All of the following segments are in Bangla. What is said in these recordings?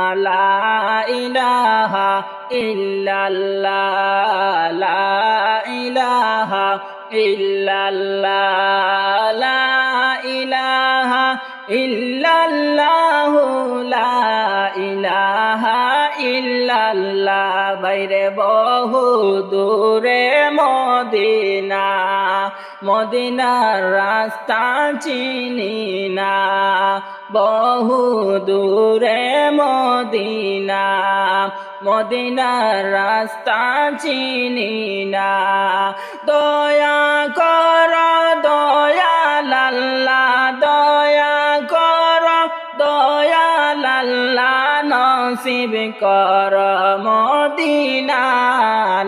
لا إله إلا الله لا إله إلا الله لا إله إلا الله لا إله إلا الله বাইরে বহু দূরে মদিনা মদিনার রাস্তা চিনি না বহু দূরে মদিনা মদিনার রাস্তা চিনি না দয়া কর দয়াল আল্লাহ দয়া কর দয়াল আল্লাহ নসিব কর মদিনা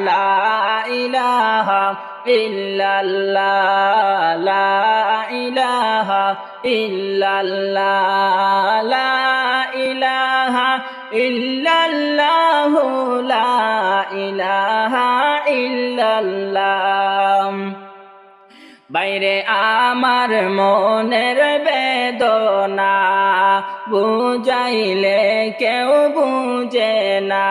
লা ইলাহা ইল্লাল্লাহ লা ইলাহা ইল্লাল্লাহ লা ইলাহা ইল্লাল্লাহ লা ইলাহা ইল্লাল্লাহ বাইরে আমার মনের বেদনা বুঝাইলে কেউ বুঝে না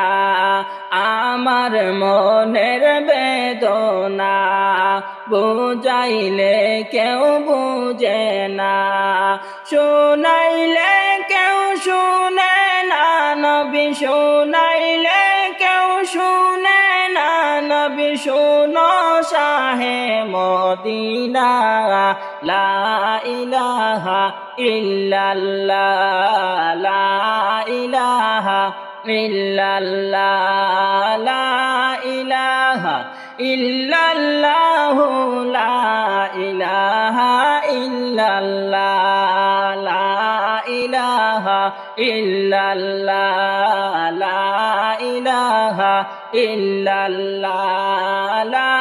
আমার মনের বেদনা বুঝাইলে কেউ বুঝে না শুনাইলে কেউ শুনে না নবী শুনাইলে কেউ শুনে না নবী শুনো শাহে মদিনা লা ইলাহা ইল্লাল্লাহ লা ইলাহা ইল্লাল্লাহ লা ইলাহা ইল্লাল্লাহ লা ইলাহা ইল্লাল্লাহ লা ইলাহা ইল্লাল্লাহ লা ইলাহা ইল্লাল্লাহ লা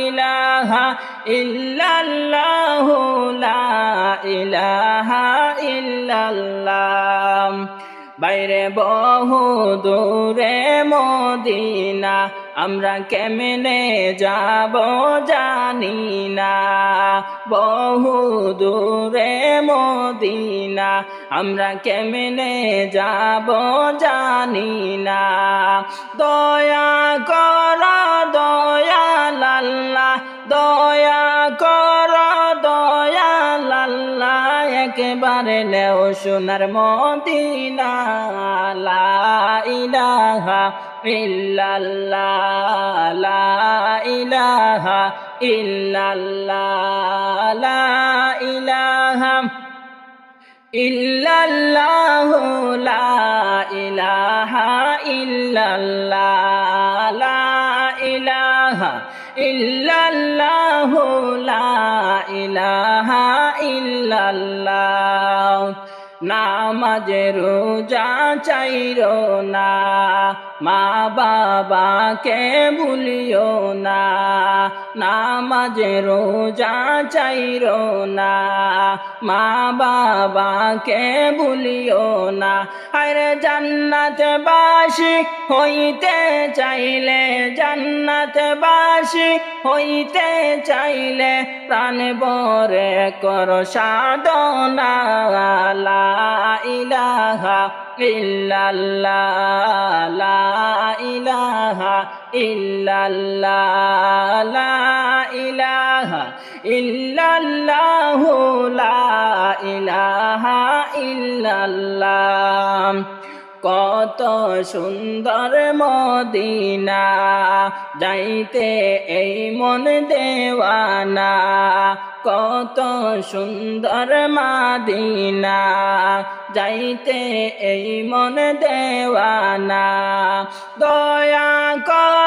ইলাহা ইল্লাল্লাহ লা ইলাহা ইল্লাল্লাহ বাইরে বহু দূরে মদিনা আমরা কেমনে যাব জানি না বহু দূরে মদিনা আমরা কেমনে যাব জানি না দয়া কর দয়াল আল্লাহ দয়া কর দয়াল আল্লাহ একবারে নেও সোনার মদিনা লা ইলাহা ইল্লাল্লাহ লা ইলাহা ইল্লাল্লাহ লা ইলাহা ইল্লাল্লাহ লা ইলাহা ইল্লাল্লাহ লা ইলাহা ইল্লাল্লাহ লা ইলাহা ইল্লাল্লাহ নামাজ রোজা চাইরো না মা বাবাকে ভুলিও না নামাজ রোজা চাইরো না মা বাবাকে ভুলিও না আরে জান্নাতবাসী হইতে চাইলে জান্নাতবাসী হইতে চাইলে প্রাণ ভরে কর সাধনা লা ইলাহা ইল্লাল্লাহ লা ইলাহা ইল্লাল্লাহ লা ইলাহা ইল্লাল্লাহ লা ইলাহা ইল্লাল্লাহ কত সুন্দর মদিনা যাইতে এই মন দেওয়ানা কত সুন্দর মদিনা যাইতে এই মন দেওয়ানা দয়া কর